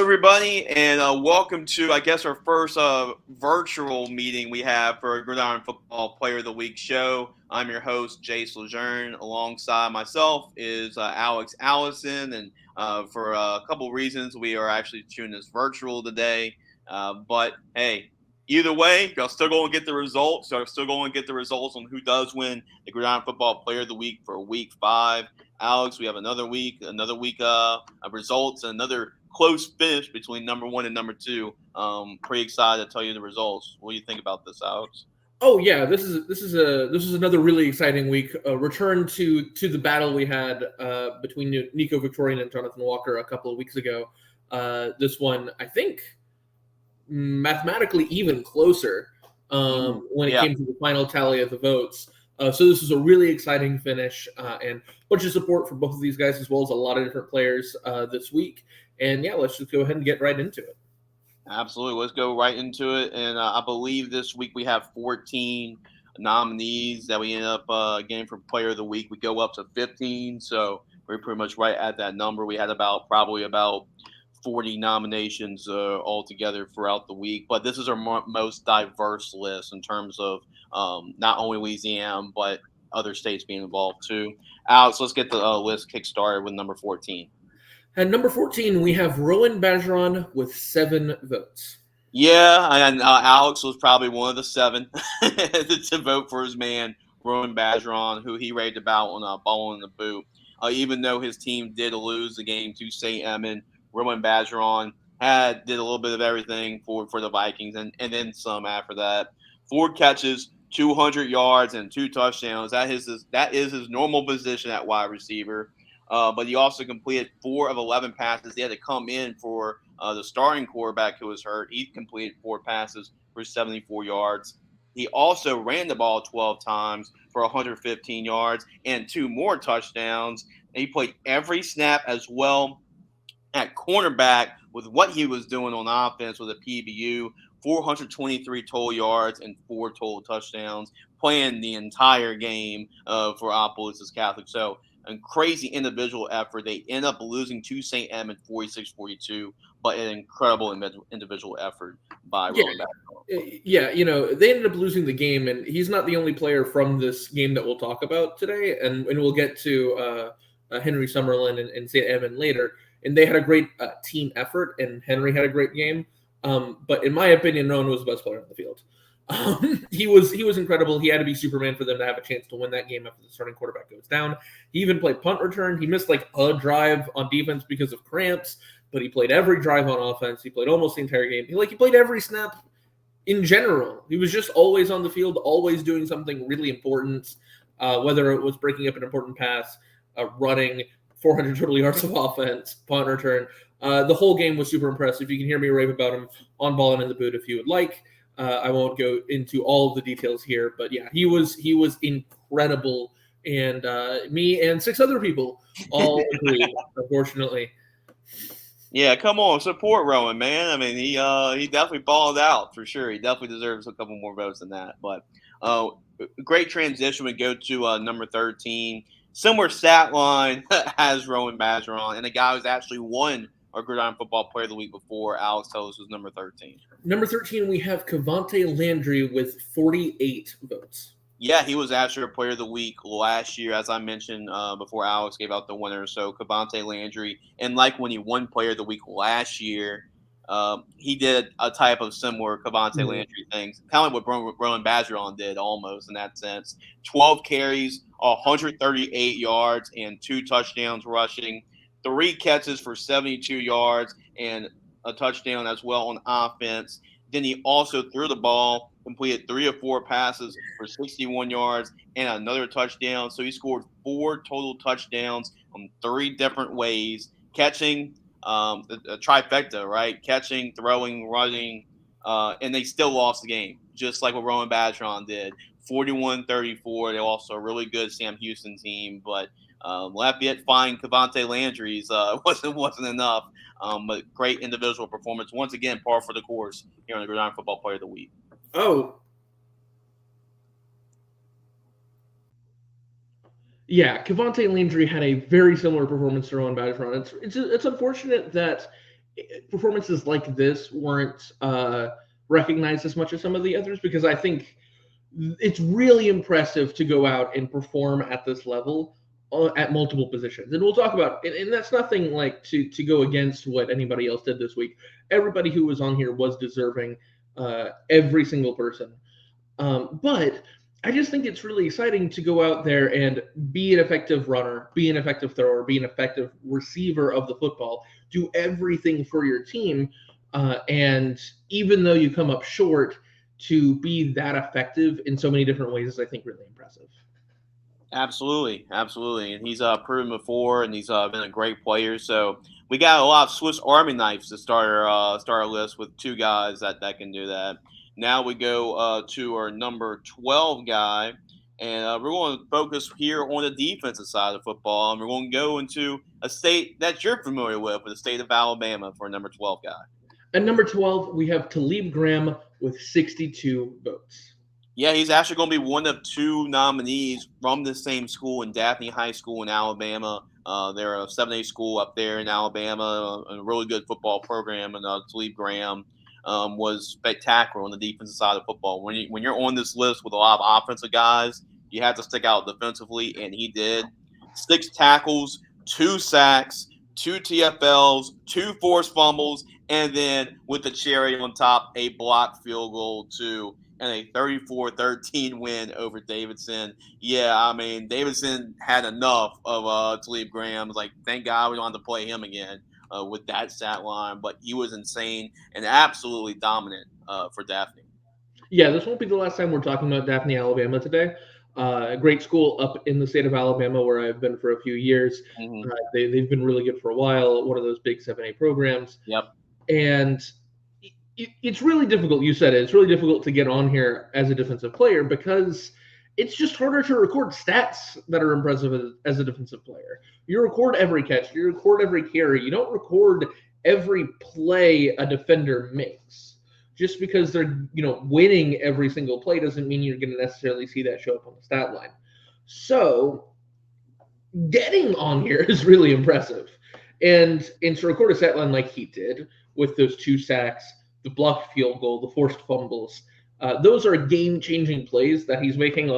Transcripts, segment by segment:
everybody, and welcome to, I guess, our first virtual meeting we have for Gridiron Football Player of the Week show. I'm your host, Jace Lejeune. Alongside myself is Alex Allison, and for a couple reasons, we are actually doing this virtual today. But hey, either way, you're still going to get the results. So still going to get the results on who does win the Gridiron Football Player of the Week for Week 5. Alex, we have another week of results, and another close finish between number 1 and number 2. Pretty excited to tell you the results. What do you think about this, Alex? Oh yeah, this is another really exciting week. Return to the battle we had between Nico Victorian and Jonathan Walker a couple of weeks ago. This one, I think, mathematically even closer when it came to the final tally of the votes. So this is a really exciting finish and a bunch of support for both of these guys, as well as a lot of different players this week. And yeah, let's just go ahead and get right into it. Absolutely. Let's go right into it. And I believe this week we have 14 nominees that we end up getting for Player of the Week. We go up to 15, so we're pretty much right at that number. We had probably about 40 nominations altogether throughout the week. But this is our most diverse list in terms of not only Louisiana, but other states being involved too. Alex, let's get the list kickstarted with number 14. At number 14, we have Rowan Bon with 7 votes. Yeah, and Alex was probably one of the 7 to vote for his man, Rowan Bon, who he raved about on Ball in the Boot. Even though his team did lose the game to St. Edmund, Rowan Bon did a little bit of everything for the Vikings and then some after that. 4 catches, 200 yards, and 2 touchdowns. That is his normal position at wide receiver. But he also completed 4 of 11 passes. He had to come in for the starting quarterback who was hurt. He completed 4 passes for 74 yards. He also ran the ball 12 times for 115 yards and 2 more touchdowns. And he played every snap as well at cornerback with what he was doing on offense with a PBU, 423 total yards and 4 total touchdowns, playing the entire game for Opelousas Catholic. So a crazy individual effort. They end up losing to St. Edmund 46-42, but an incredible individual effort by Rowan Bon. Yeah, they ended up losing the game, and he's not the only player from this game that we'll talk about today, and we'll get to Henry Summerin and St. Edmund later. And they had a great team effort, and Henry had a great game. But in my opinion, Rowan was the best player on the field. He was incredible. He had to be Superman for them to have a chance to win that game after the starting quarterback goes down. He even played punt return. He missed like a drive on defense because of cramps, but he played every drive on offense. He played almost the entire game. He played every snap in general. He was just always on the field, always doing something really important, whether it was breaking up an important pass, running 400 total yards of offense, punt return. The whole game was super impressive. You can hear me rave about him on Ball and in the Boot if you would like. I won't go into all of the details here, but yeah, he was incredible, and me and 6 other people all agreed, unfortunately. Yeah, come on, support Rowan, man. I mean, he definitely balled out for sure. He definitely deserves a couple more votes than that. But great transition. We go to number 13. Similar stat line as Rowan Bon, and a guy who's actually won our Gridiron Football Player of the Week before. Alex, tell us who's number 13. Number 13, we have Kavante Landry with 48 votes. Yeah, he was actually our Player of the Week last year, as I mentioned before Alex gave out the winner. So Kavante Landry, and like when he won Player of the Week last year, he did a type of similar Kavante Landry things, kind of like what Rowan Bon did almost in that sense. 12 carries, 138 yards, and 2 touchdowns rushing. 3 catches for 72 yards and a touchdown as well on offense. Then he also threw the ball, completed 3 of 4 passes for 61 yards and another touchdown. So he scored 4 total touchdowns on 3 different ways, catching a trifecta, right? Catching, throwing, running, and they still lost the game, just like what Rowan Bon did. 41-34. They lost a really good Sam Houston team, but Lafayette fine Kavante Landry's wasn't enough. But great individual performance. Once again, par for the course here on the Gridiron Football Player of the Week. Oh. Yeah, Kavante Landry had a very similar performance to Rowan Bon. It's unfortunate that performances like this weren't recognized as much as some of the others, because I think it's really impressive to go out and perform at this level at multiple positions. And we'll talk about, and that's nothing like to go against what anybody else did this week. Everybody who was on here was deserving, every single person. But I just think it's really exciting to go out there and be an effective runner, be an effective thrower, be an effective receiver of the football, do everything for your team. And even though you come up short, to be that effective in so many different ways is, I think, really impressive. Absolutely, absolutely, and he's proven before, and he's been a great player. So we got a lot of Swiss Army knives to start our list with two guys that can do that. Now we go to our number 12 guy, and we're going to focus here on the defensive side of football, and we're going to go into a state that you're familiar with the state of Alabama for number 12 guy. At number 12, we have Talib Graham with 62 votes. Yeah, he's actually going to be one of two nominees from the same school in Daphne High School in Alabama. They're a 7A school up there in Alabama, a really good football program, and Talib Graham was spectacular on the defensive side of football. When you're on this list with a lot of offensive guys, you have to stick out defensively, and he did. 6 tackles, 2 sacks, 2 TFLs, 2 forced fumbles, and then with the cherry on top, a blocked field goal too, and a 34-13 win over Davidson. Yeah, I mean, Davidson had enough of Talib Graham. Like, thank God we don't have to play him again with that stat line. But he was insane and absolutely dominant for Daphne. Yeah, this won't be the last time we're talking about Daphne, Alabama today. A great school up in the state of Alabama where I've been for a few years. Mm-hmm. They've been really good for a while, one of those big 7A programs. Yep. And it's really difficult. You said it. It's really difficult to get on here as a defensive player because it's just harder to record stats that are impressive as a defensive player. You record every catch. You record every carry. You don't record every play a defender makes. Just because they're winning every single play doesn't mean you're going to necessarily see that show up on the stat line. So getting on here is really impressive. And to record a stat line like he did with those 2 sacks, the blocked field goal, the forced fumbles, those are game-changing plays that he's making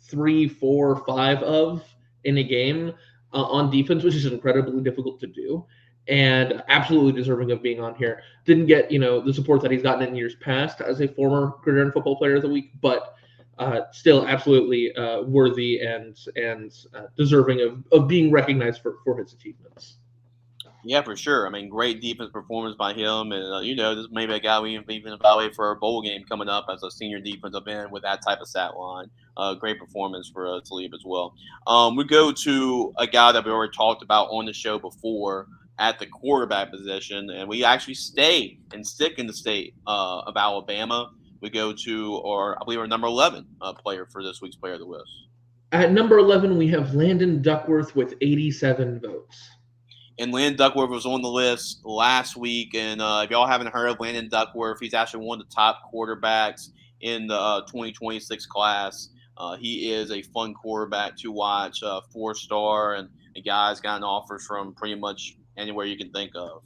3, 4, 5 of in a game on defense, which is incredibly difficult to do. And absolutely deserving of being on here. Didn't get, the support that he's gotten in years past as a former Gridiron Football Player of the Week, but still absolutely worthy and deserving of being recognized for his achievements. Yeah, for sure. I mean, great defense performance by him, and this may be a guy we even evaluate for our bowl game coming up as a senior defensive end with that type of stat line. Great performance for Talib as well. We go to a guy that we already talked about on the show before at the quarterback position, and we actually stick in the state of Alabama. We go to I believe our number 11 player for this week's Player of the List. At number 11, we have Landon Duckworth with 87 votes. And Landon Duckworth was on the list last week. And if y'all haven't heard of Landon Duckworth, he's actually one of the top quarterbacks in the 2026 class. He is a fun quarterback to watch, 4-star, and the guy's gotten offers from pretty much anywhere you can think of.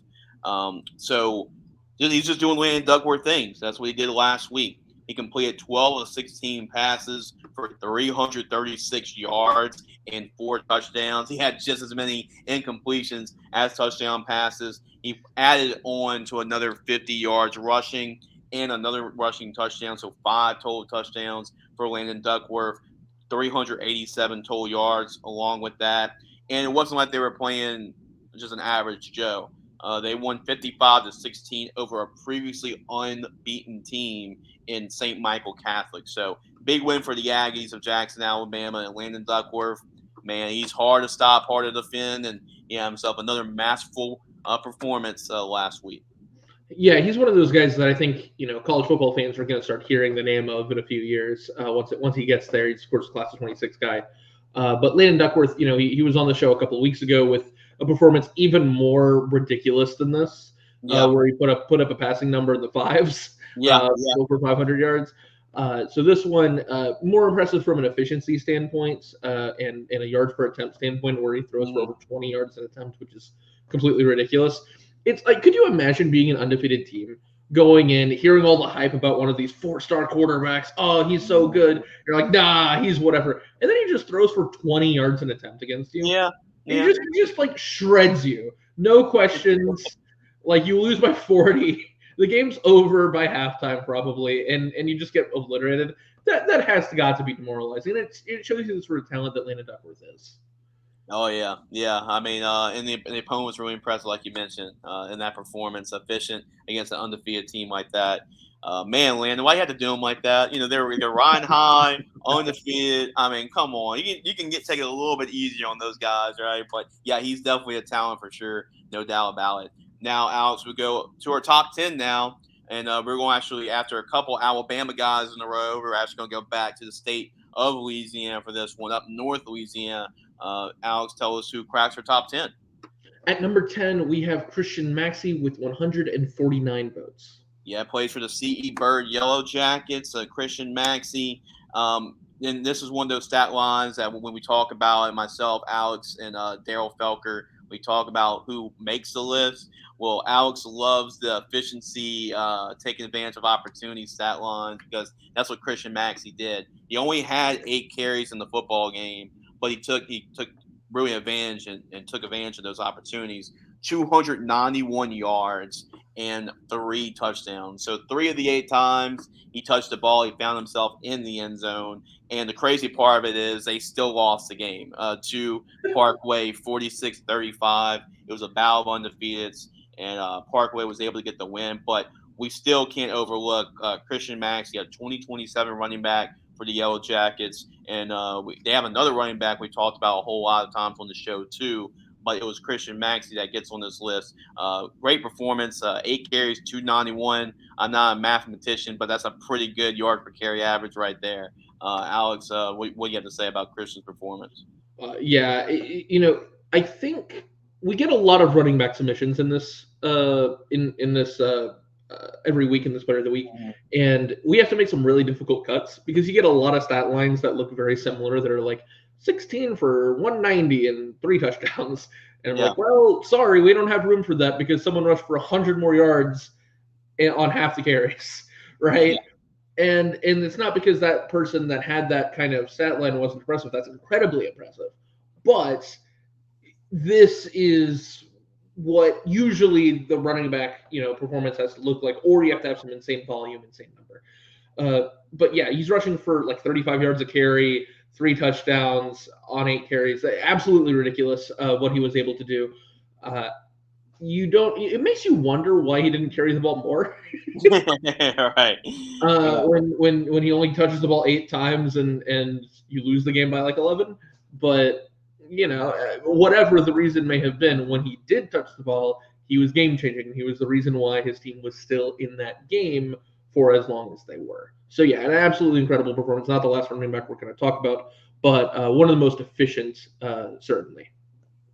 So he's just doing Landon Duckworth things. That's what he did last week. He completed 12 of 16 passes for 336 yards and 4 touchdowns. He had just as many incompletions as touchdown passes. He added on to another 50 yards rushing and another rushing touchdown, so 5 total touchdowns for Landon Duckworth, 387 total yards along with that. And it wasn't like they were playing just an average Joe. They won 55-16 over a previously unbeaten team in St. Michael Catholic. So big win for the Aggies of Jackson, Alabama, and Landon Duckworth. Man, he's hard to stop, hard to defend, and he had himself another masterful performance last week. Yeah, he's one of those guys that I think college football fans are going to start hearing the name of in a few years. Once he gets there, he's of course a class of 26 guy. But Landon Duckworth, he was on the show a couple of weeks ago with a performance even more ridiculous than this, where he put up a passing number in the 5s, over 500 yards. So this one, more impressive from an efficiency standpoint and a yards per attempt standpoint, where he throws for over 20 yards an attempt, which is completely ridiculous. it's like, could you imagine being an undefeated team, going in, hearing all the hype about one of these 4-star quarterbacks? Oh, he's so good. You're like, nah, he's whatever. And then he just throws for 20 yards an attempt against you. Yeah, He yeah. just like shreds you. No questions. Like, you lose by 40. The game's over by halftime probably, and you just get obliterated. That has got to be demoralizing. And it shows you the sort of talent that Landon Duckworth is. Oh yeah, yeah. I mean, and the opponent was really impressive, like you mentioned, in that performance, efficient against an undefeated team like that. Man, Landon, why you had to do them like that? You know, they're riding high, undefeated. I mean, come on, you can take it a little bit easier on those guys, right? But yeah, he's definitely a talent for sure, no doubt about it. Now, Alex, we go to our top 10 now, and we're going actually after a couple Alabama guys in a row. We're actually going to go back to the state of Louisiana for this one, up north Louisiana. Alex, tell us who cracks our top 10. At number 10, we have Christian Maxi with 149 votes. Yeah, plays for the CE Bird Yellow Jackets, Christian Maxi. And this is one of those stat lines that when we talk about it, myself, Alex, and Daryl Felker, we talk about who makes the list. Well, Alex loves the efficiency, taking advantage of opportunity stat lines, because that's what Christian Maxi did. He only had 8 carries in the football game, but he took really advantage and took advantage of those opportunities. 291 yards and 3 touchdowns. So 3 of the 8 times he touched the ball, he found himself in the end zone. And the crazy part of it is they still lost the game to Parkway 46-35. It was a battle of undefeateds, and Parkway was able to get the win. But we still can't overlook Christian Maxi, a 2027 running back for the Yellow Jackets. And they have another running back we talked about a whole lot of times on the show too, but it was Christian Maxi that gets on this list. Great performance, 8 carries, 291. I'm not a mathematician, but that's a pretty good yard per carry average right there. Alex, what do you have to say about Christian's performance? I think we get a lot of running back submissions in this every week in this Player of the Week, and we have to make some really difficult cuts because you get a lot of stat lines that look very similar that are like 16 for 190 and 3 touchdowns, and I'm like, well, sorry, we don't have room for that because someone rushed for 100 more yards on half the carries, right? Yeah. And it's not because that person that had that kind of stat line wasn't impressive. That's incredibly impressive. But this is what usually the running back, performance has to look like, or you have to have some insane volume, insane number. But yeah, he's rushing for like 35 yards a carry, 3 touchdowns on 8 carries. Absolutely ridiculous what he was able to do. It makes you wonder why he didn't carry the ball more. Right. When he only touches the ball 8 times and you lose the game by like 11. But whatever the reason may have been, when he did touch the ball, he was game changing. He was the reason why his team was still in that game for as long as they were. So yeah, an absolutely incredible performance. Not the last running back we're going to talk about, but one of the most efficient, certainly.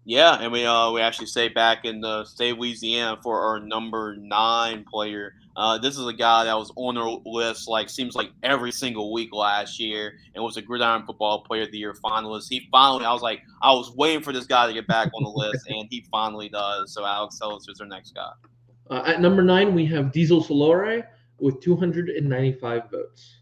Yeah, and we actually say back in the state of Louisiana for our number 9 player. This is a guy that was on our list seems like every single week last year, and was a Gridiron Football Player of the Year finalist. I was waiting for this guy to get back on the list, and he finally does. So Alex, tell us who's our next guy. At number 9, we have Diesel Solor with 295 votes.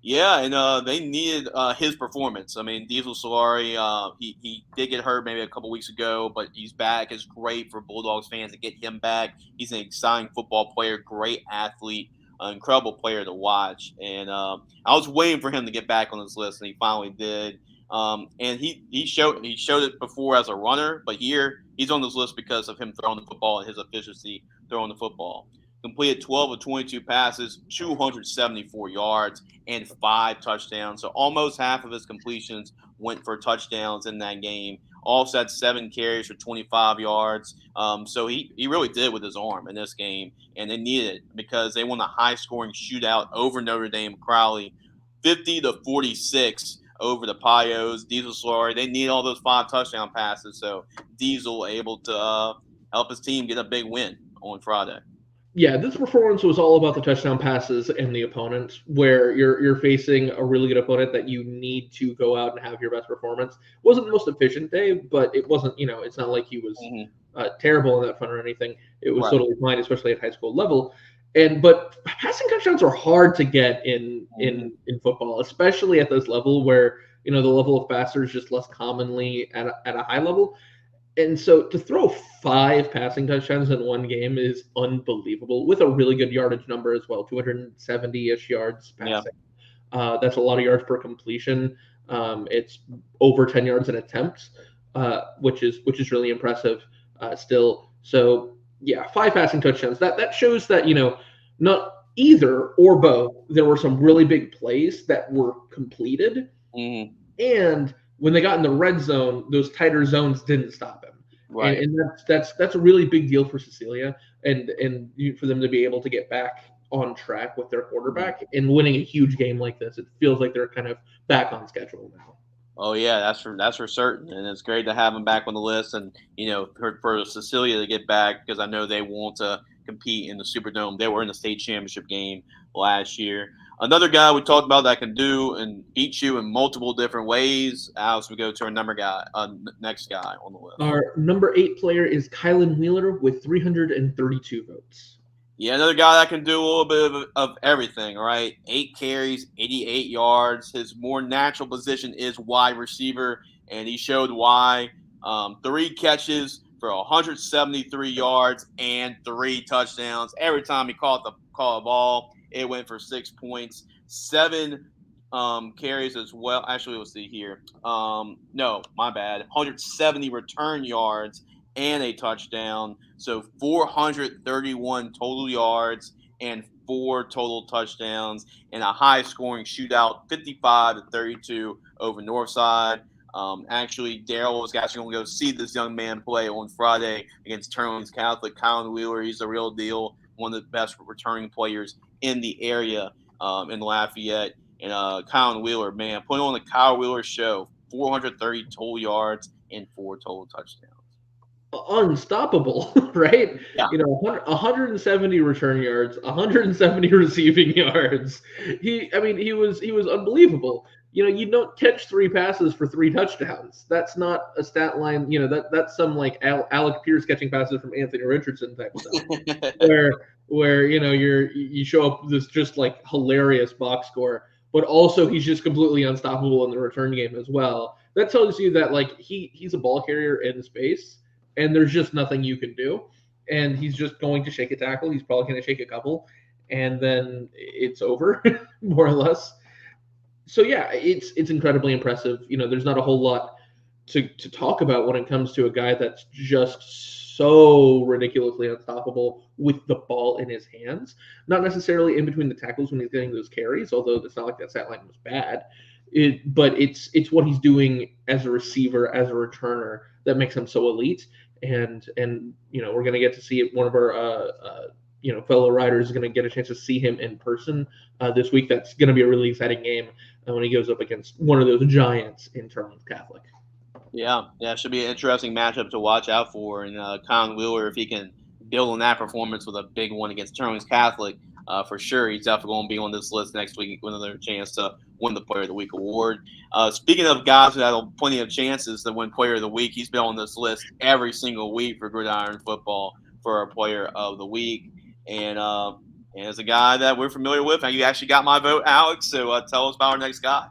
Yeah, and they needed his performance. I mean, Diesel Solari, he did get hurt maybe a couple weeks ago, but he's back. It's great for Bulldogs fans to get him back. He's an exciting football player, great athlete, an incredible player to watch. And I was waiting for him to get back on this list, and he finally did. And he showed it before as a runner, but here he's on this list because of him throwing the football and his efficiency throwing the football. Completed 12 of 22 passes, 274 yards, and 5 touchdowns. So almost half of his completions went for touchdowns in that game. Also had 7 carries for 25 yards. So he really did with his arm in this game, and they needed it because they won a high-scoring shootout over Notre Dame Crowley, 50-46 over the Pios. Diesel Solari, they need all those 5 touchdown passes. So Diesel able to help his team get a big win on Friday. Yeah, this performance was all about the touchdown passes and the opponent, where you're facing a really good opponent that you need to go out and have your best performance. Wasn't the most efficient day, but it wasn't, it's not like he was terrible in that front or anything. It was Right. totally fine, especially at high school level. But passing touchdowns are hard to get in football, especially at this level where the level of passer is just less commonly at a high level. And so to throw 5 passing touchdowns in one game is unbelievable with a really good yardage number as well, 270-ish yards Yeah. passing. That's a lot of yards per completion. It's over 10 yards an attempt, which is really impressive still. So yeah, 5 passing touchdowns. That shows that not either or both. There were some really big plays that were completed, and when they got in the red zone, those tighter zones didn't stop him. Right. And that's a really big deal for Cecilia, and for them to be able to get back on track with their quarterback and winning a huge game like this. It feels like they're kind of back on schedule now. Oh yeah, that's for certain, and it's great to have him back on the list, and for Cecilia to get back because I know they want to compete in the Superdome. They were in the state championship game last year. Another guy we talked about that can do and beat you in multiple different ways. Alex, we go to our next guy on the list. Our number 8 player is Kylan Wheeler with 332 votes. Yeah, another guy that can do a little bit of everything, right? 8 carries, 88 yards. His more natural position is wide receiver, and he showed why. 3 catches for 173 yards and 3 touchdowns. Every time he caught a ball, it went for 6 points. 7 carries as well. Actually, let's see here. No, my bad. 170 return yards and a touchdown. So 431 total yards and 4 total touchdowns in a high scoring shootout, 55-32 over Northside. Actually, Daryl was actually going to go see this young man play on Friday against Turnlings Catholic. Kylan Wheeler, he's the real deal, one of the best returning players in the area in Lafayette. And Kylan Wheeler, man, putting on the Kyle Wheeler show, 430 total yards and 4 total touchdowns. Unstoppable, right? Yeah. 170 return yards, 170 receiving yards. He was unbelievable. You don't catch 3 passes for 3 touchdowns. That's not a stat line. That's some like Alec Pierce catching passes from Anthony Richardson type stuff, where you show up this just like hilarious box score, but also he's just completely unstoppable in the return game as well. That tells you that like he's a ball carrier in space, and there's just nothing you can do. And he's just going to shake a tackle. He's probably going to shake a couple, and then it's over, more or less. So yeah, it's incredibly impressive. There's not a whole lot to talk about when it comes to a guy that's just so ridiculously unstoppable with the ball in his hands. Not necessarily in between the tackles when he's getting those carries, although it's not like that stat line was bad. But it's what he's doing as a receiver, as a returner, that makes him so elite. And we're gonna get to see it. One of our fellow riders is gonna get a chance to see him in person this week. That's gonna be a really exciting game when he goes up against one of those giants in Turnlings Catholic. Yeah, it should be an interesting matchup to watch out for. And Colin Wheeler, if he can build on that performance with a big one against Turnlings Catholic, for sure, he's definitely going to be on this list next week with another chance to win the Player of the Week award. Speaking of guys who had plenty of chances to win Player of the Week, he's been on this list every single week for Gridiron Football for our Player of the Week. And it's a guy that we're familiar with. And you actually got my vote, Alex, so tell us about our next guy.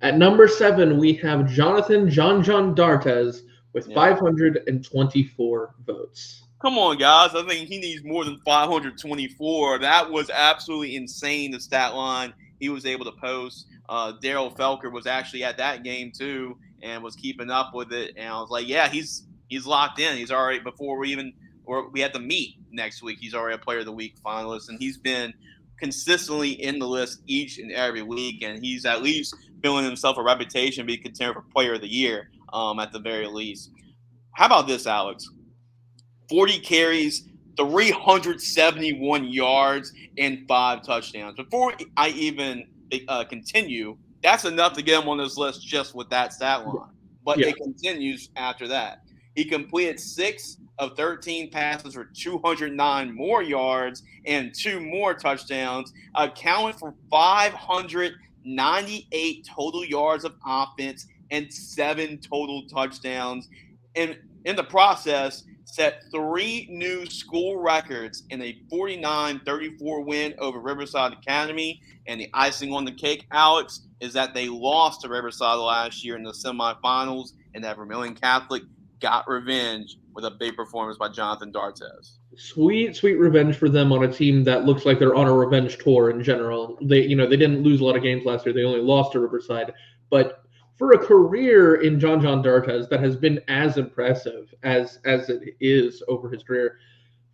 At number 7, we have Jonathan John Dartez with 524 votes. Come on, guys. I think he needs more than 524. That was absolutely insane, the stat line he was able to post. Daryl Felker was actually at that game, too, and was keeping up with it. And I was like, yeah, he's locked in. He's already, before we had to meet next week, he's already a Player of the Week finalist. And he's been consistently in the list each and every week. And he's at least building himself a reputation to be considered for Player of the Year at the very least. How about this, Alex? 40 carries, 371 yards, and 5 touchdowns. Before I even continue, that's enough to get him on this list just with that stat line. But it continues after that. He completed 6 of 13 passes for 209 more yards and 2 more touchdowns, accounted for 598 total yards of offense and 7 total touchdowns. And in the process, set 3 new school records in a 49-34 win over Riverside Academy. And the icing on the cake, Alex, is that they lost to Riverside last year in the semifinals, and that Vermilion Catholic got revenge with a big performance by Jonathan Darz. Sweet revenge for them on a team that looks like they're on a revenge tour in general. They didn't lose a lot of games last year. They only lost to Riverside, but for a career in John Darz that has been as impressive as it is over his career,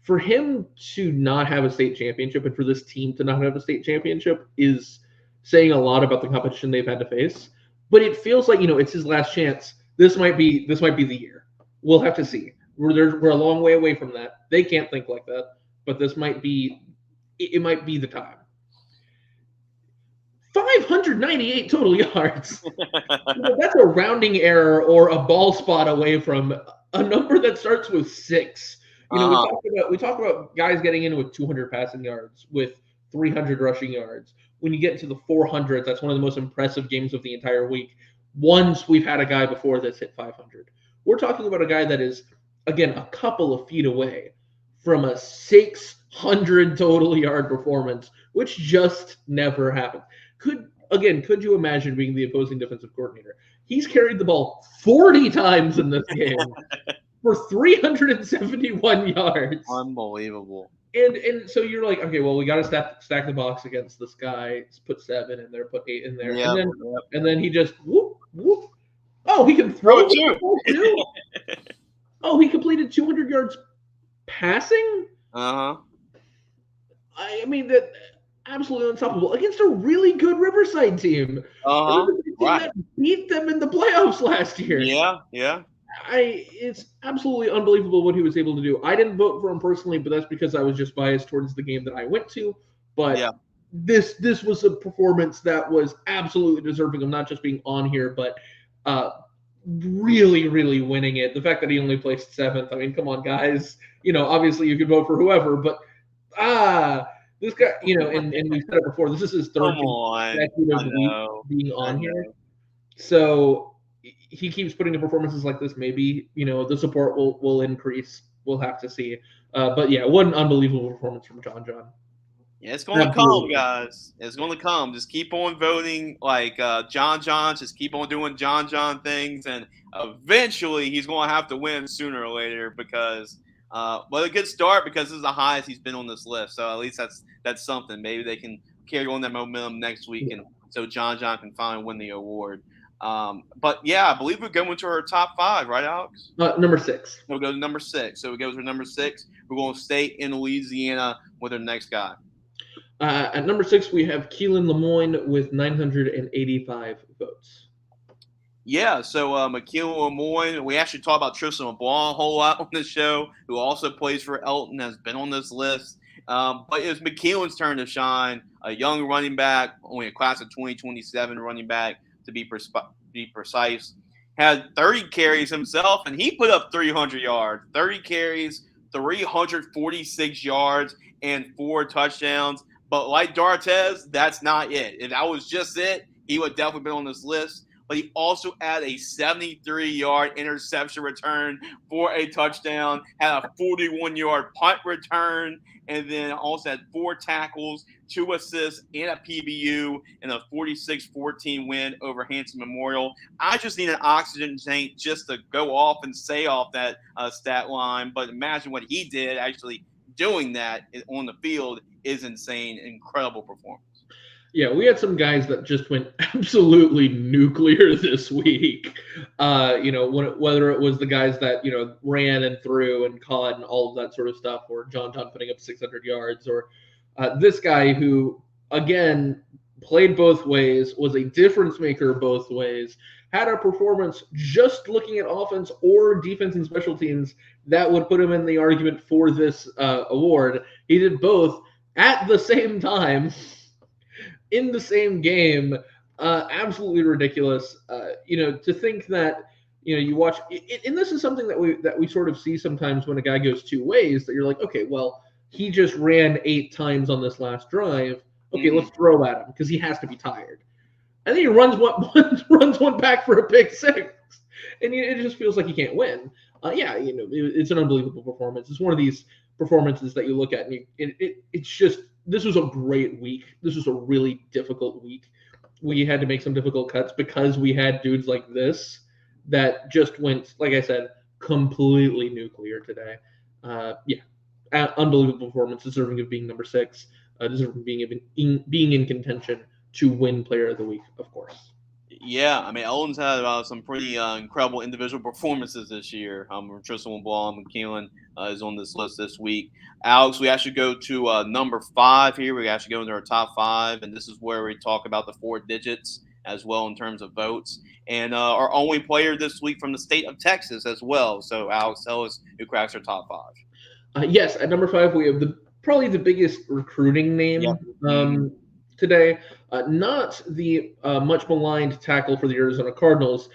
for him to not have a state championship and for this team to not have a state championship is saying a lot about the competition they've had to face. But it feels like, it's his last chance. This might be the year. We'll have to see. We're a long way away from that. They can't think like that, but this might be the time. 598 total yards. That's a rounding error or a ball spot away from a number that starts with 6. We talk about guys getting in with 200 passing yards, with 300 rushing yards. When you get into the 400s, that's one of the most impressive games of the entire week. Once we've had a guy before that's hit 500. We're talking about a guy that is, again, a couple of feet away from a 600 total yard performance, which just never happened. Could you imagine being the opposing defensive coordinator? He's carried the ball 40 times in this game for 371 yards. Unbelievable. And so you're like, okay, well, we got to stack the box against this guy. Put 7 in there, put 8 in there, and then he just whoop. Oh, he can throw it too. Oh, he completed 200 yards passing. I mean that. Absolutely unstoppable against a really good Riverside team. That beat them in the playoffs last year. Yeah. It's absolutely unbelievable what he was able to do. I didn't vote for him personally, but that's because I was just biased towards the game that I went to. But this was a performance that was absolutely deserving of not just being on here, but really, really winning it. The fact that he only placed 7th. I mean, come on, guys. Obviously you could vote for whoever, but this guy, and we said it before, this is his 3rd consecutive week being on here. So he keeps putting in performances like this. Maybe, the support will increase. We'll have to see. But yeah, what an unbelievable performance from John. Yeah, it's going to come, guys. It's going to come. Just keep on voting like John. Just keep on doing John things. And eventually he's going to have to win sooner or later because but a good start because this is the highest he's been on this list. So at least that's something. Maybe they can carry on that momentum next week, and so John can finally win the award. But yeah, I believe we're going to our top 5, right, Alex? Number 6. We'll go to number 6. So we go to number 6. We're going to stay in Louisiana with our next guy. At number 6, we have Keelan Lemoyne with 985 votes. Yeah, so McKeown Lemoyne, we actually talk about Tristan LeBlanc a whole lot on this show, who also plays for Elton, has been on this list. But it's McKeown's turn to shine, a young running back, only a class of 2027 running back to be precise. Had 30 carries himself, and he put up 300 yards. 30 carries, 346 yards, and 4 touchdowns. But like Darz, that's not it. If that was just it, he would definitely been on this list. But he also had a 73-yard interception return for a touchdown, had a 41-yard punt return, and then also had 4 tackles, 2 assists, and a PBU in a 46-14 win over Hanson Memorial. I just need an oxygen tank just to go off and say off that stat line, but imagine what he did actually doing that on the field is insane, incredible performance. Yeah, we had some guys that just went absolutely nuclear this week. Whether it was the guys that, ran and threw and caught and all of that sort of stuff, or John putting up 600 yards, or this guy who, again, played both ways, was a difference maker both ways, had a performance just looking at offense or defense and special teams that would put him in the argument for this award. He did both at the same time. In the same game, absolutely ridiculous. To think that, you watch, and this is something that we sort of see sometimes when a guy goes two ways. That you're like, okay, well, he just ran 8 times on this last drive. Okay, let's throw at him because he has to be tired. And then he runs one back for a pick six, and it just feels like he can't win. It's an unbelievable performance. It's one of these performances that you look at, and it's just, this was a great week. This was a really difficult week. We had to make some difficult cuts because we had dudes like this that just went, like I said, completely nuclear today. Unbelievable performance, deserving of being number 6, deserving of being in contention to win Player of the Week, of course. Yeah, I mean, Owen's had some pretty incredible individual performances this year. Tristan Wall McKeown is on this list this week. Alex, we actually go to number 5 here. We actually go into our top 5, and this is where we talk about the 4 digits as well in terms of votes. And our only player this week from the state of Texas as well. So, Alex, tell us who cracks our top 5. Yes, at number 5, we have probably the biggest recruiting name today. Not the much maligned tackle for the Arizona Cardinals,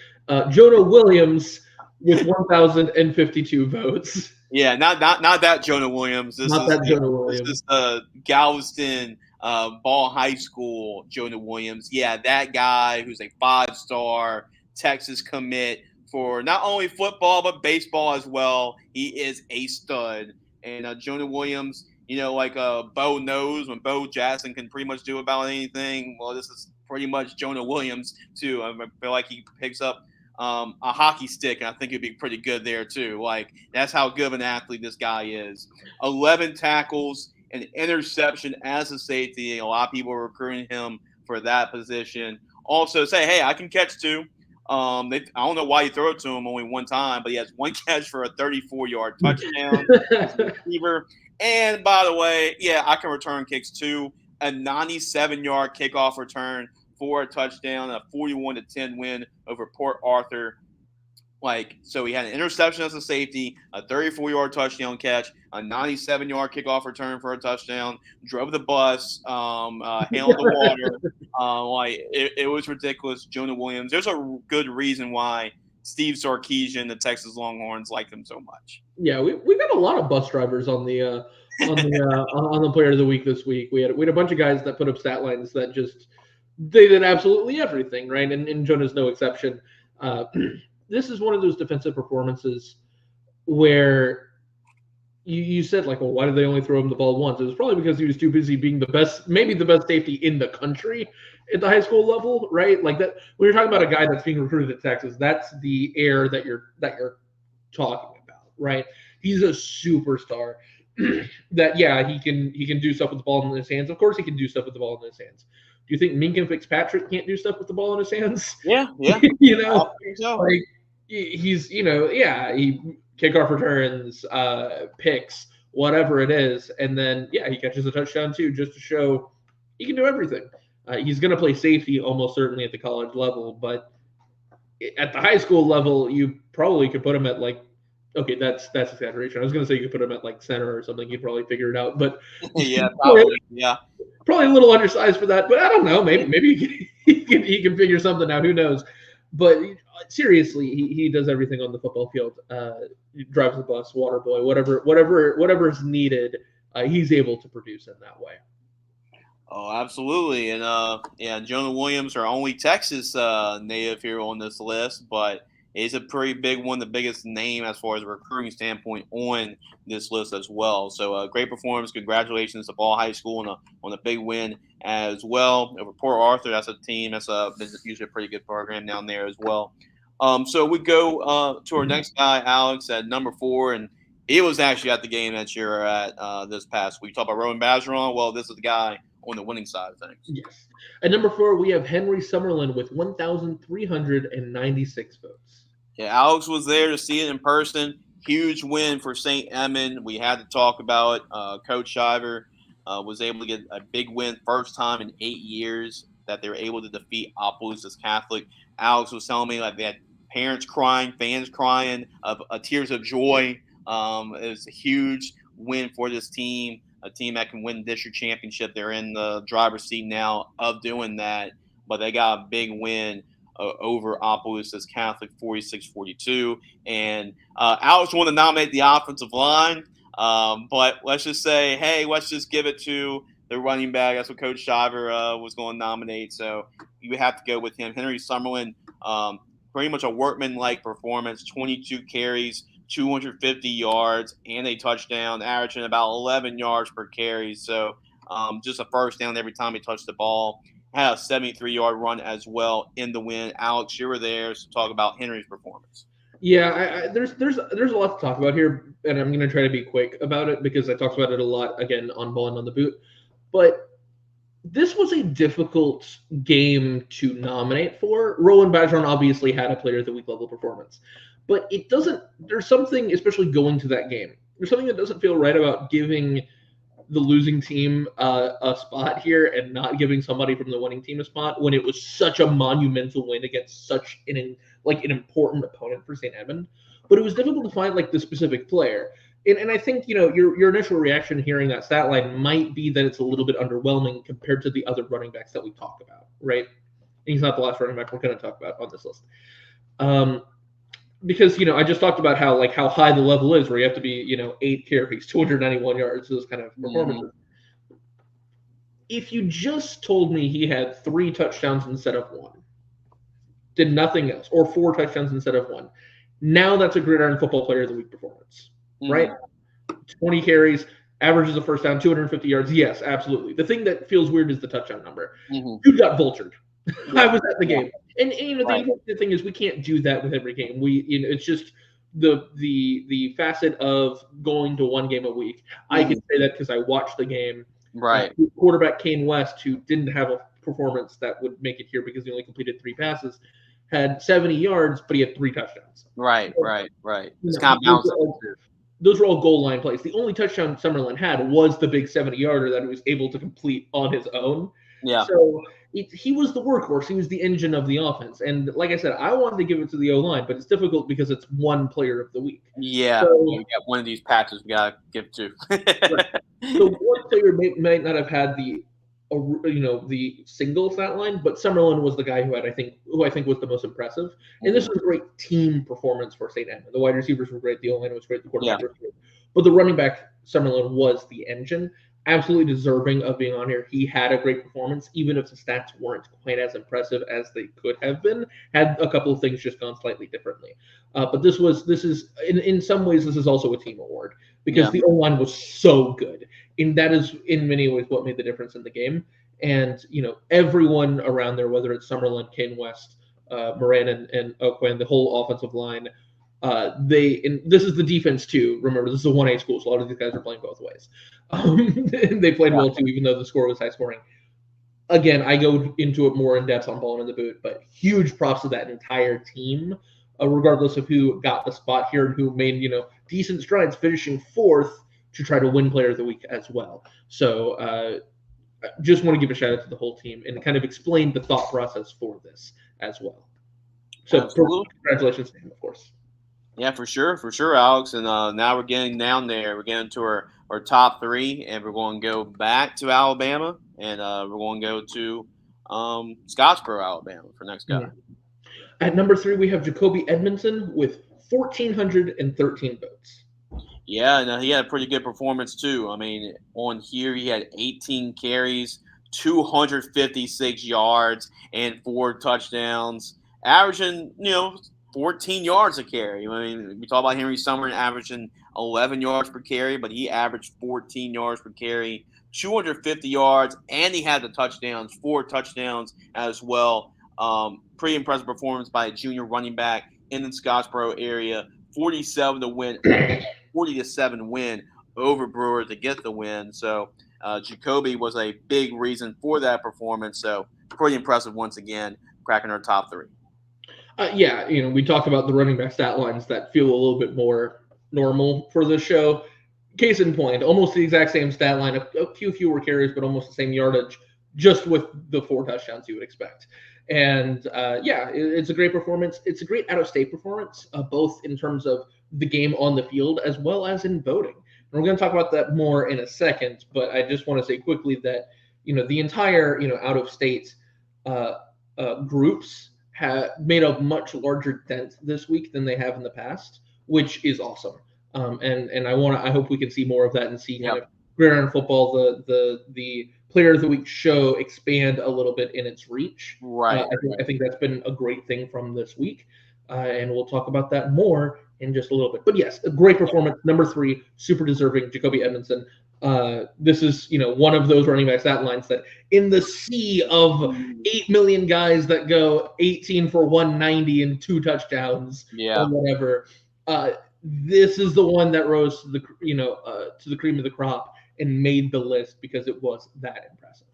Jonah Williams with 1,052 votes. Yeah, not that Jonah Williams. Jonah Williams. This is Galveston Ball High School Jonah Williams. Yeah, that guy who's a 5-star Texas commit for not only football but baseball as well. He is a stud. And Jonah Williams, like Bo knows when Bo Jackson can pretty much do about anything. Well, this is pretty much Jonah Williams too. I feel like he picks up a hockey stick, and I think he'd be pretty good there too. Like, that's how good of an athlete this guy is. 11 tackles, an interception as a safety. A lot of people are recruiting him for that position. Also, say, hey, I can catch too. I don't know why you throw it to him only one time, but he has 1 catch for a 34-yard touchdown as a receiver. And by the way, I can return kicks too. A 97-yard kickoff return for a touchdown, a 41-10 win over Port Arthur. So he had an interception as a safety, a 34-yard touchdown catch, a 97-yard kickoff return for a touchdown, drove the bus, handled the water. It was ridiculous. Jonah Williams. There's a good reason why Steve Sarkisian, the Texas Longhorns, like him so much. Yeah, we got a lot of bus drivers on the on the Player of the Week this week. We had a bunch of guys that put up stat lines that just, they did absolutely everything, right? And Jonah's no exception. This is one of those defensive performances where you said, like, well, why did they only throw him the ball once? It was probably because he was too busy being maybe the best safety in the country at the high school level, right? Like that. When you're talking about a guy that's being recruited at Texas, that's the air that you're talking about, right? He's a superstar. That he can do stuff with the ball in his hands. Of course, he can do stuff with the ball in his hands. Do you think Minkin Fitzpatrick can't do stuff with the ball in his hands? Yeah. I think so. Like, he's he kickoff returns, picks, whatever it is, and then he catches a touchdown too, just to show he can do everything. He's going to play safety almost certainly at the college level, but at the high school level, you probably could put him at that's exaggeration. I was going to say you could put him at center or something. You'd probably figure it out, but probably a little undersized for that. But I don't know. Maybe he can figure something out. Who knows? But seriously, he does everything on the football field. He drives the bus, water boy, whatever is needed. He's able to produce in that way. Oh, absolutely. And Jonah Williams, our only Texas native here on this list, but he's a pretty big one, the biggest name as far as a recruiting standpoint on this list as well. So great performance. Congratulations to Ball High School on a big win as well. Over Port Arthur, that's a team. That's usually a pretty good program down there as well. So we go to our next guy, Alex, at number 4, and he was actually at the game that you're at this past week. Talk about Rowan Bon. Well, this is the guy on the winning side of things. Yes. At number 4, we have Henry Summerin with 1,396 votes. Yeah, Alex was there to see it in person. Huge win for St. Edmund. We had to talk about Coach Shiver was able to get a big win, first time in 8 years that they were able to defeat Opelousas Catholic. Alex was telling me they had parents crying, fans crying, tears of joy. It was a huge win for this team, a team that can win the district championship. They're in the driver's seat now of doing that, but they got a big win over Opelousas Catholic 46-42. And Alex wanted to nominate the offensive line, but let's just say, hey, let's just give it to the running back. That's what Coach Shiver was going to nominate. So you would have to go with him. Henry Summerlin, pretty much a workman-like performance, 22 carries, 250 yards, and a touchdown, averaging about 11 yards per carry. So just a first down every time he touched the ball. Had a 73-yard run as well in the win. Alex, you were there, so talk about Henry's performance. Yeah, there's a lot to talk about here, and I'm going to try to be quick about it because I talked about it a lot, again, on Ball and on the Boot. But this was a difficult game to nominate for. Rowan Bon obviously had a Player of the Week level performance. But it doesn't – there's something, especially going to that game, there's something that doesn't feel right about giving the losing team a spot here and not giving somebody from the winning team a spot when it was such a monumental win against such an important opponent for St. Edmund. But it was difficult to find the specific player. And I think, your initial reaction hearing that stat line might be that it's a little bit underwhelming compared to the other running backs that we talk about, right? And he's not the last running back we're going to talk about on this list. Because, I just talked about how high the level is, where you have to be, 8 carries, 291 yards, those kind of performances. Mm-hmm. If you just told me he had 3 touchdowns instead of 1, did nothing else, or 4 touchdowns instead of 1, now that's a Gridiron Football Player of the Week performance. Right? 20 carries, averages a first down, 250 yards. Yes, absolutely. The thing that feels weird is the touchdown number. Dude got vultured. I was at the game. And the important thing is we can't do that with every game. It's just the facet of going to one game a week. I can say that because I watched the game. Right. Quarterback Kane West, who didn't have a performance that would make it here because he only completed 3 passes, had 70 yards, but he had 3 touchdowns. Right. It's kind of balanced. Those were all goal line plays. The only touchdown Summerlin had was the big 70-yarder that he was able to complete on his own. Yeah. So he was the workhorse. He was the engine of the offense. And like I said, I wanted to give it to the O-line, but it's difficult because it's one Player of the Week. Yeah. So, we got one of these patches we got to give to. Right. So one player might not have had the single stat line, but Summerlin was the guy who I think was the most impressive. And this was a great team performance for St. Edmund. The wide receivers were great, the O-line was great, the quarterback was great. But the running back, Summerlin, was the engine. Absolutely deserving of being on here. He had a great performance, even if the stats weren't quite as impressive as they could have been. Had a couple of things just gone slightly differently. But this is in some ways this is also a team award because the O-line was so good. And that is in many ways what made the difference in the game. And everyone around there, whether it's Summerlin, Kane West, Moran, and Oakland, the whole offensive line, this is the defense too. Remember, this is a 1A school, so a lot of these guys are playing both ways. They played well too, even though the score was high scoring. Again, I go into it more in depth on Ball and the Boot, but huge props to that entire team, regardless of who got the spot here and who made decent strides, finishing 4th to try to win Player of the Week as well. So I just want to give a shout out to the whole team and kind of explain the thought process for this as well. So congratulations to him, of course. Yeah, for sure, Alex. And now we're getting down there. We're getting to our top 3, and we're going to go back to Alabama, and we're going to go to Scottsboro, Alabama for next guy. At number 3, we have Jacoby Edmondson with 1,413 votes. Yeah, and he had a pretty good performance too. I mean, on here he had 18 carries, 256 yards, and 4 touchdowns, averaging 14 yards a carry. I mean, we talk about Henry Summerin averaging 11 yards per carry, but he averaged 14 yards per carry, 250 yards, and he had the touchdowns, 4 touchdowns as well. Pretty impressive performance by a junior running back in the Scottsboro area. 40-7 win over Brewer to get the win. So Jacoby was a big reason for that performance. So pretty impressive once again, cracking our top 3. We talk about the running back stat lines that feel a little bit more normal for this show. Case in point, almost the exact same stat line, a few fewer carries, but almost the same yardage, just with the 4 touchdowns you would expect. And it's a great performance. It's a great out-of-state performance, both in terms of the game on the field as well as in voting. And we're going to talk about that more in a second, but I just want to say quickly that the entire out-of-state groups made a much larger dent this week than they have in the past, which is awesome. And I hope we can see more of that and see kind of Gridiron Football, the Player of the Week show expand a little bit in its reach. Right. I think that's been a great thing from this week, and we'll talk about that more in just a little bit. But yes, a great performance. Number 3, super deserving, Jacoby Edmonson. This is one of those running back stat lines that in the sea of 8 million guys that go 18 for 190 and 2 touchdowns or whatever, this is the one that rose to the cream of the crop and made the list because it was that impressive.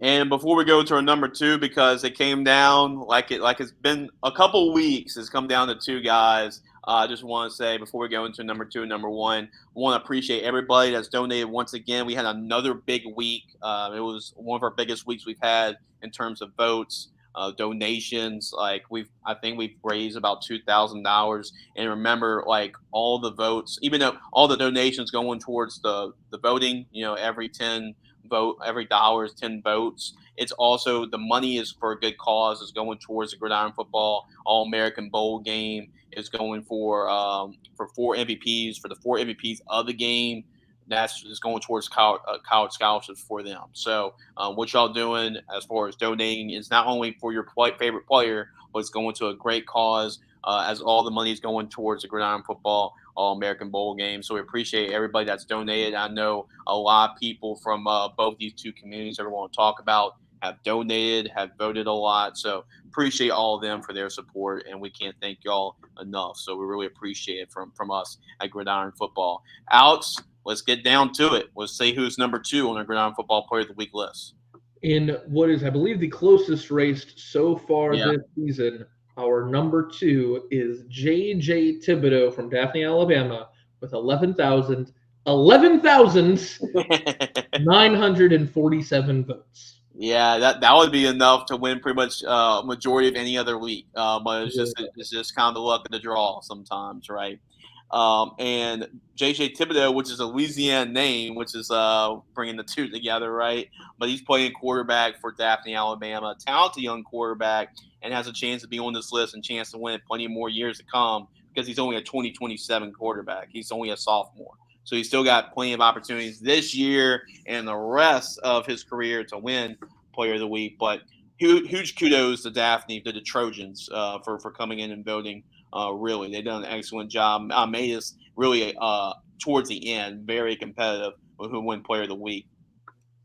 And before we go to our number 2, because it came down like it's been a couple weeks, it's come down to 2 guys. I just want to say before we go into number 2 and number 1, I want to appreciate everybody that's donated once again. We had another big week. It was one of our biggest weeks we've had in terms of votes, donations. Like I think we've raised about $2,000. And remember, like all the votes, even though all the donations going towards the voting, every dollar is 10 votes. It's also the money is for a good cause. It's going towards the Gridiron Football All-American Bowl game. It's going for 4 MVPs, for the 4 MVPs of the game. That's just going towards college scholarships for them. So what y'all doing as far as donating is not only for your favorite player, but it's going to a great cause as all the money is going towards the Gridiron Football All-American Bowl game. So we appreciate everybody that's donated. I know a lot of people from both these 2 communities that we want to talk about have donated, have voted a lot. So appreciate all of them for their support, and we can't thank y'all enough. So we really appreciate it from us at Gridiron Football. Alex, let's get down to it. Let's see who's number 2 on our Gridiron Football Player of the Week list. In what is, I believe, the closest race so far this season, our number 2 is J.J. Tibido from Daphne, Alabama, with 11,947 votes. Yeah, that would be enough to win pretty much majority of any other week. But it's just kind of the luck of the draw sometimes, right? And J.J. Tibido, which is a Louisiana name, which is bringing the 2 together, right? But he's playing quarterback for Daphne, Alabama, talented young quarterback, and has a chance to be on this list and chance to win plenty more years to come because he's only a 2027 quarterback. He's only a sophomore. So he's still got plenty of opportunities this year and the rest of his career to win Player of the Week. But huge kudos to Daphne, to the Trojans, for coming in and voting. Really, they've done an excellent job. Made us really towards the end very competitive with who won Player of the Week.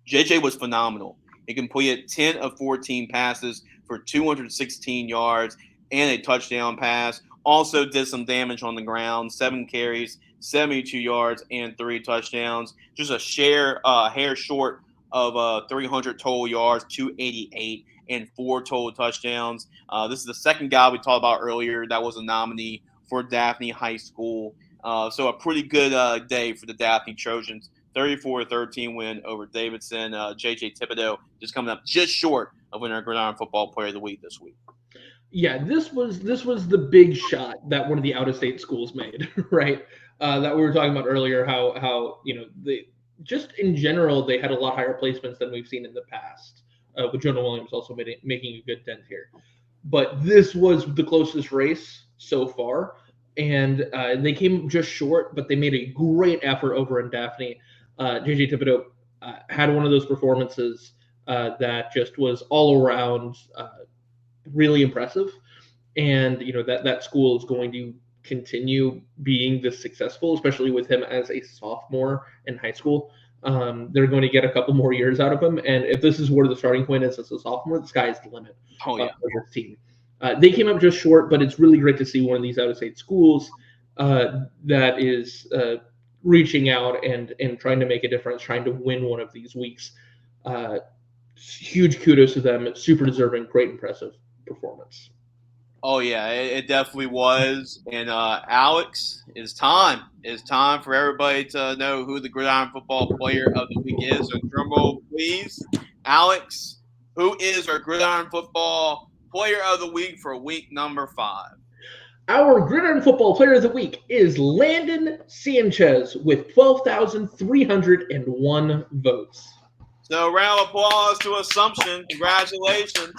JJ was phenomenal. He completed 10 of 14 passes for 216 yards and a touchdown pass. Also did some damage on the ground, 7 carries, 72 yards, and 3 touchdowns. Just a hair short of 300 total yards, 288, and 4 total touchdowns. This is the second guy we talked about earlier that was a nominee for Daphne High School. So a pretty good day for the Daphne Trojans. 34-13 win over Davidson. J.J. Tibido just coming up just short of winning our Gridiron Football Player of the Week this week. Yeah, this was the big shot that one of the out-of-state schools made, right? That we were talking about earlier, how they just in general they had a lot higher placements than we've seen in the past. With Jonah Williams also making a good dent here, but this was the closest race so far, and they came just short, but they made a great effort over in Daphne. J.J. Tibido had one of those performances that just was all around really impressive, and that school is going to continue being this successful, especially with him as a sophomore in high school. They're going to get a couple more years out of him, and if this is where the starting point is as a sophomore, the sky is the limit for this team. They came up just short, but it's really great to see one of these out-of-state schools that is reaching out and trying to make a difference, trying to win one of these weeks. Huge kudos to them. It's super deserving, great, impressive performance. Oh, yeah, it definitely was. And Alex, it's time. It's time for everybody to know who the Gridiron Football Player of the Week is. So drum roll, please. Alex, who is our Gridiron Football Player of the Week for week number 5? Our Gridiron Football Player of the Week is Landon Sanchez with 12,301 votes. So round of applause to Assumption. Congratulations.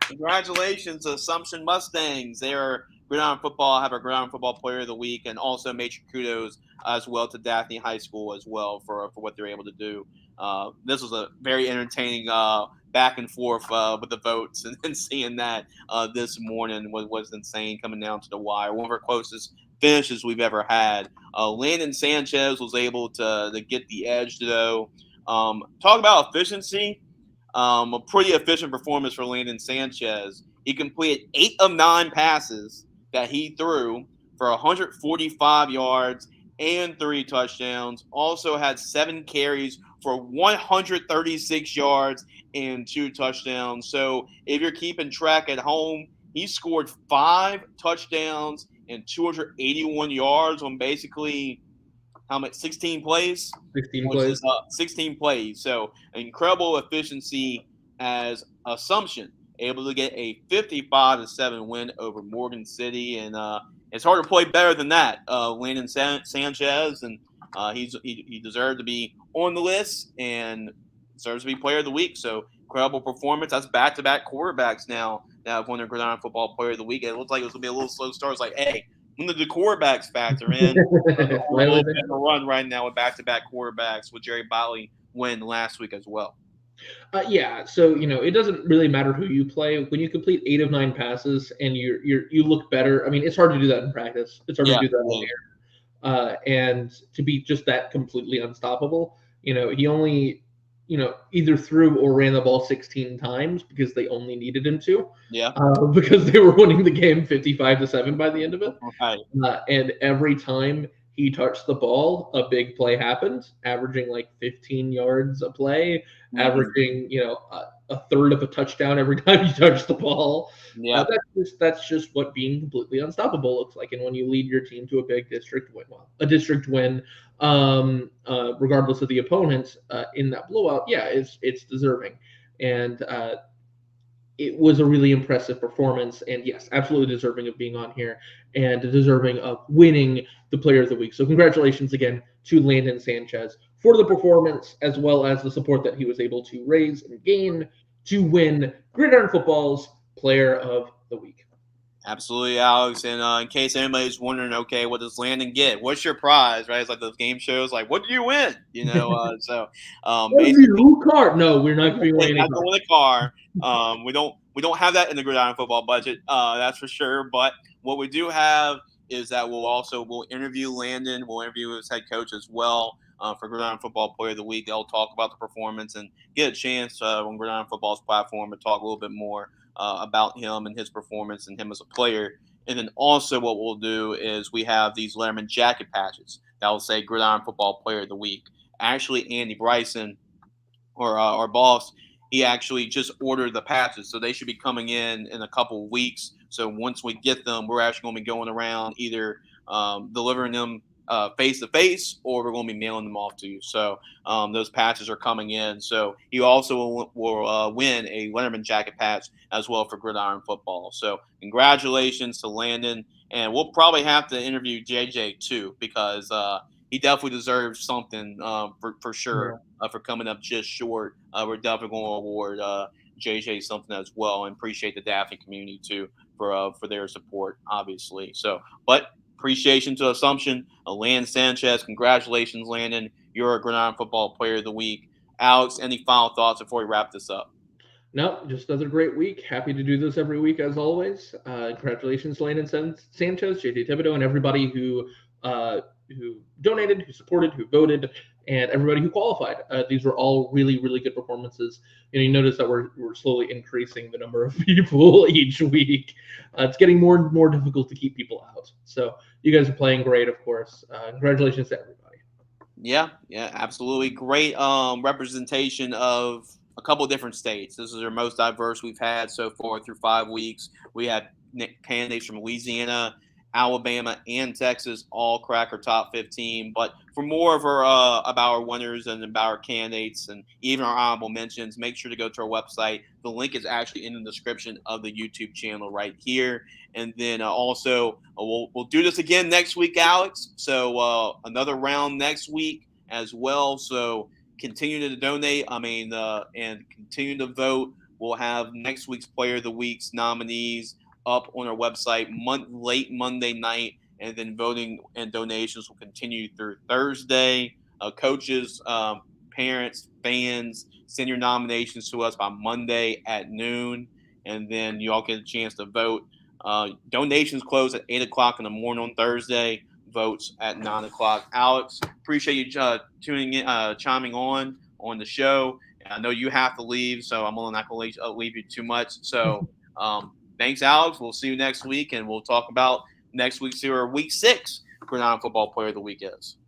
Congratulations, Assumption Mustangs. They are Gridiron Football, have a Gridiron Football Player of the Week, and also major kudos as well to Daphne High School as well for what they're able to do. This was a very entertaining back and forth with the votes, and seeing that this morning was insane coming down to the wire. One of our closest finishes we've ever had. Landon Sanchez was able to get the edge, though. Talk about efficiency. A pretty efficient performance for Landon Sanchez. He completed 8 of 9 passes that he threw for 145 yards and 3 touchdowns. Also had 7 carries for 136 yards and 2 touchdowns. So if you're keeping track at home, he scored 5 touchdowns and 281 yards on basically how much? 16 plays? 16 plays. 16 plays. So incredible efficiency as Assumption, able to get a 55-7 win over Morgan City. And it's hard to play better than that. Landon Sanchez, and he deserved to be on the list and deserves to be Player of the Week. So incredible performance. That's back-to-back quarterbacks now that have won their Gridiron Football Player of the Week. It looked like it was going to be a little slow start. It's like, hey, when did the quarterbacks factor in? A little bit of a run right now with back-to-back quarterbacks with Jerry Botley win last week as well. Yeah, so it doesn't really matter who you play when you complete 8 of 9 passes and you look better. I mean, it's hard to do that in practice. It's hard to do that on air, and to be just that completely unstoppable. He only either threw or ran the ball 16 times because they only needed him to. Yeah. Because they were winning the game 55-7 by the end of it. Right. And every time he touched the ball, a big play happened, averaging like 15 yards a play, averaging, a third of a touchdown every time you touch the ball. Yeah. That's just what being completely unstoppable looks like. And when you lead your team to a big district win, regardless of the opponent in that blowout, yeah, it's deserving. And it was a really impressive performance, and yes, absolutely deserving of being on here and deserving of winning the Player of the Week. So congratulations again to Landon Sanchez for the performance, as well as the support that he was able to raise and gain to win Gridiron Football's Player of the Week. Absolutely, Alex. And in case anybody's wondering, okay, what does Landon get? What's your prize, right? It's like those game shows, like, what do you win? So basically, car? No, we're not giving away any car. Not a car. We don't have that in the Gridiron Football budget, that's for sure. But what we do have is that we'll interview Landon. We'll interview his head coach as well for Gridiron Football Player of the Week. They'll talk about the performance and get a chance on Gridiron Football's platform to talk a little bit more about him and his performance and him as a player. And then also what we'll do is we have these Letterman jacket patches that will say Gridiron Football Player of the Week. Actually, Andy Bryson, or our boss, he actually just ordered the patches, so they should be coming in a couple of weeks. So once we get them, we're actually going to be going around either delivering them face to face, or we're going to be mailing them off to you. So those patches are coming in. So he also will win a Letterman jacket patch as well for Gridiron Football. So congratulations to Landon, and we'll probably have to interview JJ too, because he definitely deserves something for sure for coming up just short. We're definitely going to award JJ something as well, and appreciate the Daphne community too for their support, obviously. So, but appreciation to Assumption, Landon Sanchez. Congratulations, Landon. You're a Gridiron Football Player of the Week. Alex, any final thoughts before we wrap this up? No, just another great week. Happy to do this every week, as always. Congratulations, Landon Sanchez, JJ Tibido, and everybody who donated, who supported, who voted, and everybody who qualified. These were all really, really good performances. You notice that we're slowly increasing the number of people each week. It's getting more and more difficult to keep people out. So you guys are playing great, of course. Congratulations to everybody. Yeah, absolutely. Great representation of a couple of different states. This is our most diverse we've had so far through 5 weeks. We had candidates from Louisiana, Alabama, and Texas all crack our top 15. But for more of our about our winners and about our candidates and even our honorable mentions, make sure to go to our website. The link is actually in the description of the YouTube channel right here. And then also we'll do this again next week, Alex. So another round next week as well. So continue to donate. And continue to vote. We'll have next week's Player of the Week's nominees up on our website late Monday night, and then voting and donations will continue through Thursday. Coaches, parents, fans, send your nominations to us by Monday at noon, and then you all get a chance to vote. Donations close at 8 o'clock in the morning on Thursday. Votes at 9 o'clock. Alex, appreciate you tuning in, chiming on the show. I know you have to leave, so I'm not going to leave you too much. So thanks, Alex. We'll see you next week, and we'll talk about next week's or week 6 for non-football player of the week is.